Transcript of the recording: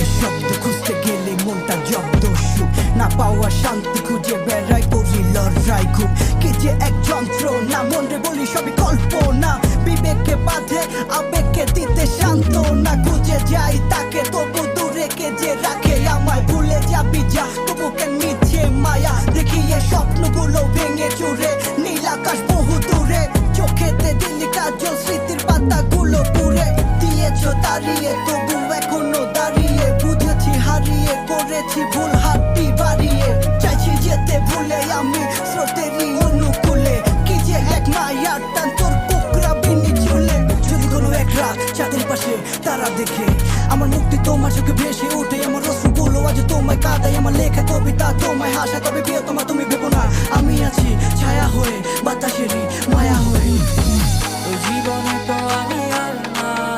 সুখের শব্দ খুঁজতে গেলে মনটা জব্দ সুখ না পাওয়া শান্তি খুঁজে বেড়াই করি লড়াই খুব কি যে এক যন্ত্রণা মনে বলি সবই কল্পনা বিবেককে বাঁধে আবেগকে দিতে শান্ত না খুঁজে যাই তাকে তবু দূরে কে যে রাখে আমায় ভুলে যাবি যা তবু কেন মিছে মায়া দেখিয়ে স্বপ্নগুলো ভেঙে চুরে নীল আকাশ বহু দূরে চোখেতে দিলি কাজল স্মৃতির পাতাগুলো পুড়ে দিয়েছ তাড়িয়ে তবু এখনো দাঁড়িয়ে বুঝেছি হারিয়ে করেছি ভুল হাতটি বাড়িয়ে চাইছি যেতে ভুলে আমি স্রোতেরই অনুকূলে কি যে এক মায়ার টান তোর কুকরা বিনি চুলে যদি কোনো এক রাত চাঁদের পাশে তারা দেখে আমার মুক্তি তোমার চোখে ভেসে ওঠে আমার রসগুলো আজ তোমায় কাঁদাই আমার লেখা কবিতা তোমায় হাসা তবে প্রিয় তোমার তুমি ভেবো না আমি আছি ছায়া হয়ে বাতাসেরই মায়া হয়ে জীবনে তো আমি আর না